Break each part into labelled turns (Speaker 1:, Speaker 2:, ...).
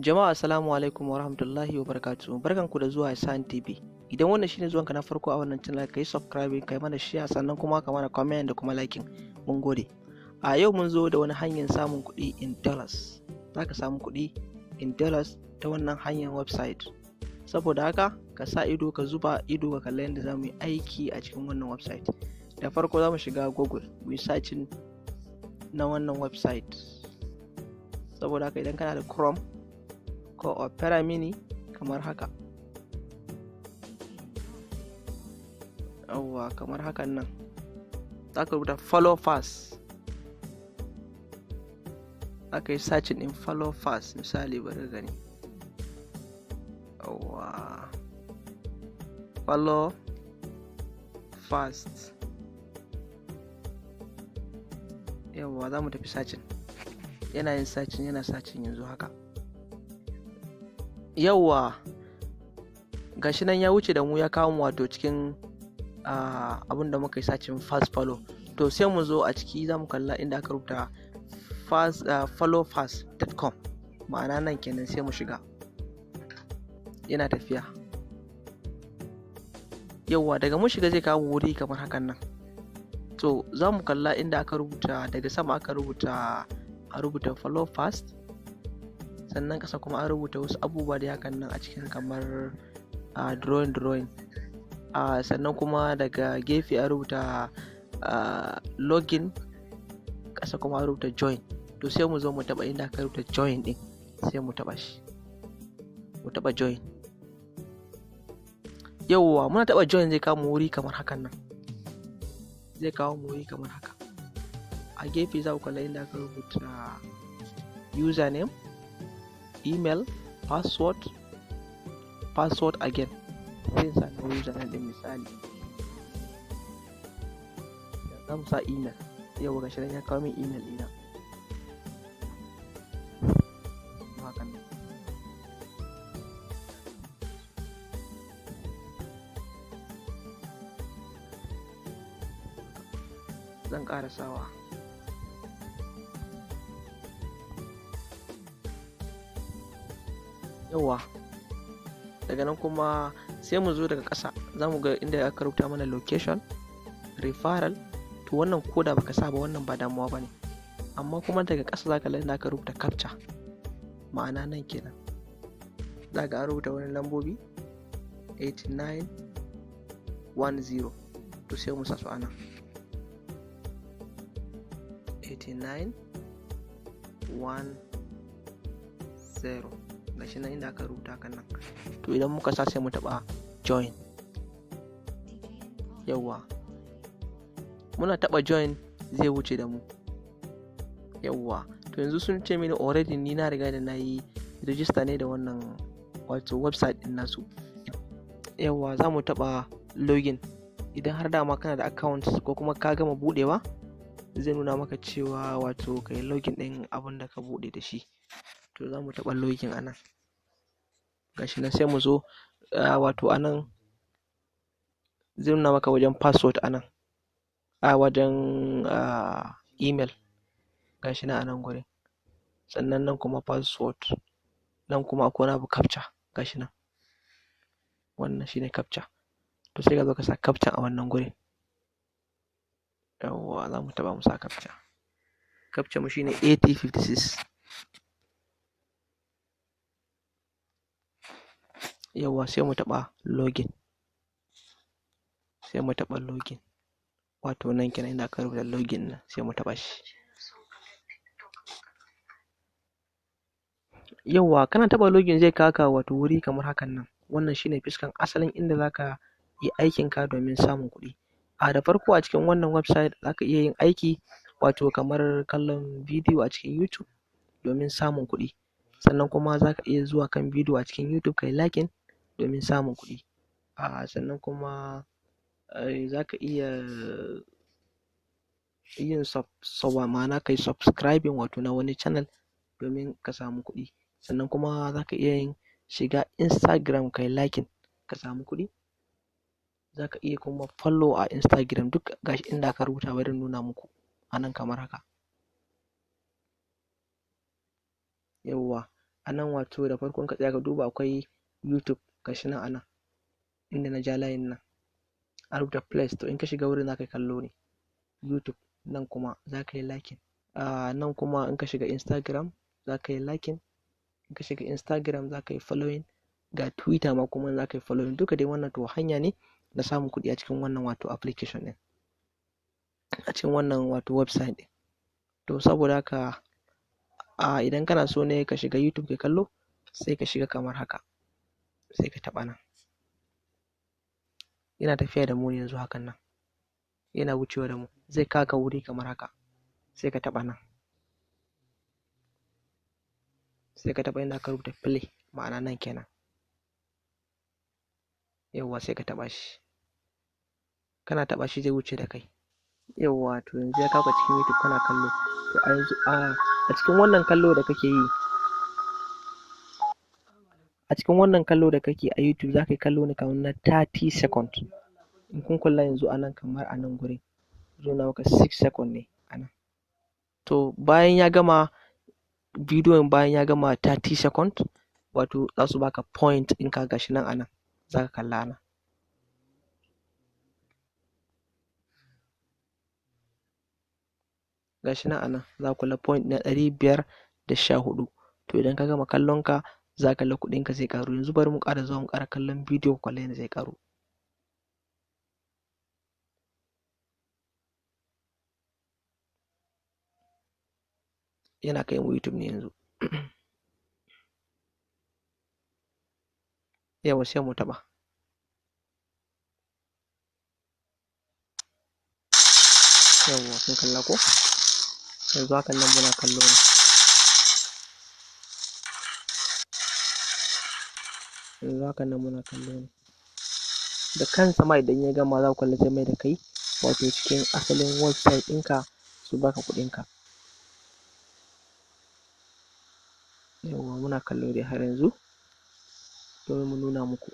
Speaker 1: Jama'a assalamu alaikum wa rahmatullahi wa barakatuhu. Barkanku da zuwa Samun TV. Idan wannan shine zuwanka na farko a wannan channel, kai subscribe, kai mana share, sannan kuma ka mana comment da kuma liking. Mun gode. A yau mun zo da wani hanyar samun kuɗi in dollars. Zaka samu kuɗi in dollars ta wannan hanyar website. Saboda haka ka sa ido, ka zuba ido, ka kalla yadda zamu yi aiki a cikin wannan website. Da farko zamu shiga Google, mu yi searching na wannan website. Saboda haka idan kana da Chrome ko Opera Mini kamar haka, yawwa kamar hakan nan, za ka rubuta follow fast, aka yi searching in follow fast. Misali bari gani, yawwa follow fast, yawwa za mu tafi searching. Yana yin searching, yana searching yanzu haka. Yawwa gashi nan ya wuce da mu, ya kawo mu wato cikin abin da muka yi searching fast follow. To sai mu zo a ciki, za mu kalla inda aka rubuta followfast.com, ma'ana nan kenan. Sai mu shiga, yana tafiya. Yawwa daga mun shiga zai kawo wuri kamar hakan nan. To za mu kalla inda aka rubuta, daga sama aka rubuta follow fast, sannan kasa kuma an rubuta wasu abubuwa da hakan nan a cikin, kamar drawing, sannan kuma daga gefe an rubuta login, kasa kuma an rubuta join. To sai mu zo mu taba inda aka rubuta join din, sai mu taba shi, mu taba join. Yawwa muna taba join zai kawo mu wuri kamar hakan nan, zai kawo mu wuri kamar haka. A gefe za ku kalla inda aka rubuta username, email, password again. Sai sa na username din, misali za mu sa email. Yau ga shirin ya kawo min email ɗina hakan nan. Zan ƙara sawa. Yawwa daga nan kuma sai mu zo daga ƙasa, za mu ga inda aka rubuta mana location, referral. To wannan koda baka sa ba, wannan ba damuwa bane. Amma kuma daga ƙasa za ka ga inda aka rubuta captcha, ma'ana nan kenan. Za ka rubuta wani lambobi 8910. To sai mu sa su anan 8910. gashi nan inda aka rubuta kan nan. To idan muka sa sai mu taba join. Yawwa muna taba join zai wuce da mu. Yawwa to yanzu sun ce mini already ni na riga da na yi register ne da wannan wato website din nasu. Yawwa za mu taba login. Idan har dama kana da account ko kuma ka gama budewa, zai nuna maka cewa wato kai login din abin da ka bude da shi. To za mu taɓa login anan. Gashi nan sai mu zo wato anan zai nuna maka wajen password anan, wajen email. Gashi nan anan gurin, sannan nan kuma password, nan kuma akwai wani abu captcha. Gashi nan wannan shine captcha. To sai ka zo ka sa captcha a wannan gurin. Yawwa za mu taɓa mu sa captcha. Captcha mu shine 8056. Yawwa sai mu taɓa login, wato nan kenan inda aka rubuta login nan, sai mu taɓa shi. Yawwa kana taɓa login zai kaka wato wuri kamar hakan nan. Wannan shine fiskan asalin inda zaka yi aikin ka domin samun kuɗi. Da farko a cikin wannan website zaka iya yin aiki, wato kamar kallon bidiyo a cikin YouTube domin samun kuɗi. Sannan kuma zaka iya zuwa kan bidiyo a cikin YouTube kai liking domin samun kuɗi. Sannan kuma za ka iya yin ma'ana kai subscribing wato na wani channel domin ka samu kuɗi. Sannan kuma za ka iya yin shiga Instagram kai liking ka samu kuɗi. Za ka iya kuma follow a Instagram, duk gashi inda aka rubuta, bari nuna muku anan kamar haka. Yawwa a nan wato da farkon ka tsaya ka duba akwai YouTube gashi nan a nan inda na ja layin nan a rubuta place, to in ka shiga wurin za ka kallo ne YouTube. Nan kuma za ka yi liking. Nan kuma in ka shiga Instagram za ka yi liking, in ka shiga Instagram za ka yi following, ga Twitter ma kuma za ka yi following. Duka dai wannan to hanya ne na samun kuɗi a cikin wannan wato application ɗin, a cikin wannan wato website ɗin. To saboda haka idan kana so ne ka shiga YouTube ka kallo, sai ka shiga kamar haka, sai ka taɓa nan. Yana tafiya da mu yanzu hakan nan, yana wucewa da mu, zai kaka wuri kamar haka, sai ka taɓa nan, sai ka taɓa inda aka rubuta play, ma'ana nan kenan. Yawwa sai ka taɓa shi, kana taɓa shi zai wuce da kai. Yawwa to yanzu ya kawo ka cikin YouTube kana kallo. To a yanzu a cikin wannan kallo da kake yi, a cikin wannan kallo da kake a YouTube za ka yi kallo ne kamar na 30 seconds. In kun kula yanzu a nan kamar a nan gurin zai nuna maka 6 seconds ne a nan. To bayan ya gama bidiyon, bayan ya gama 30 seconds, wato za su baka point ɗinka gashi nan a nan, za ka kalla a nan. Gashi nan a nan za ku kalla point na 514. To idan ka gama kallon ka za ka kalla kuɗinka zai ƙaru. Yanzu bari mu ƙara zuwa mu ƙara kallon bidiyo ku kalla yadda zai ƙaru. Yana kai mu YouTube ne yanzu. Yawa sai mu taɓa. Yawwa kun kalla ko? Yanzu hakan nan muna kallo ne. Yanzu hakan nan muna kallo ne. Da kansa ma idan ya gama za ku kalla zai mai da kai wato cikin asalin website ɗinka su baka kuɗinka. Yawwa muna kallo dai har yanzu domin mu nuna muku.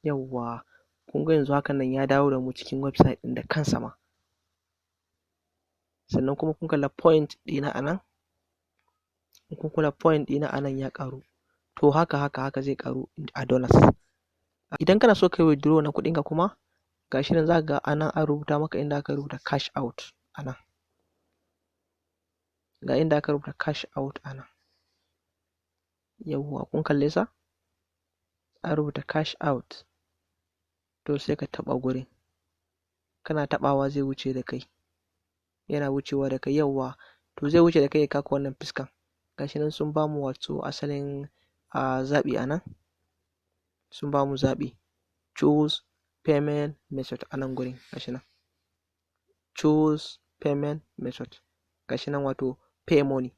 Speaker 1: Yawwa kun ga yanzu hakan nan ya dawo da mu cikin website ɗin da kansa ma. Sannan kuma kun kalla point ɗina a nan, in kun kula point ɗina a nan ya ƙaru. To haka zai ƙaru a dollars. Idan kana so ka yi withdraw na kuɗinka kuma gashi nan za ka ga a nan an rubuta maka inda aka rubuta cash out a nan. Ga inda aka rubuta cash out a nan. Yawwa kun kalle sa? An rubuta cash out. To sai ka taɓa gurin. Kana taɓawa zai wuce da kai. Yana wucewa da kai, yawwa. To zai wuce da kai ya kawo wannan fiskan. Gashi nan sun bamu wato asalin zaɓi a nan. Sun bamu zaɓi. Choose payment method a nan gurin gashi nan. Choose payment method. Gashi nan wato pay money.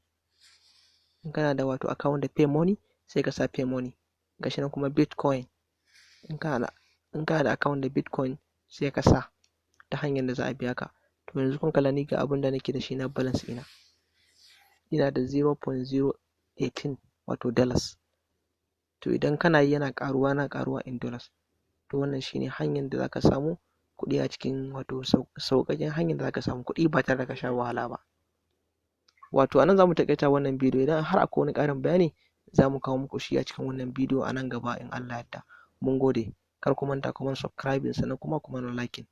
Speaker 1: In kana da wato account da pay money sai ka sa pay money. Gashi nan kuma Bitcoin. In kana da account da Bitcoin sai ka sa ta hanyar da za a biya ka. To yanzu kun kalla ni ga abin da nake da shi na balance ina. Ina da 0.018 wato dollars. To idan kana yi yana ƙaruwa in dollars. To wannan shine hanyar da za ka samu kuɗi a cikin wato sauƙaƙen hanyar da za ka samu kuɗi ba tare da ka sha wahala ba. Wato anan za mu taƙaita wannan bidiyo. Idan har akwai wani ƙarin bayani za mu kawo muku shi a cikin wannan bidiyo a nan gaba in Allah ya yarda. Mun gode. Kar ku manta ku mana subscribing sannan kuma ku mana liking.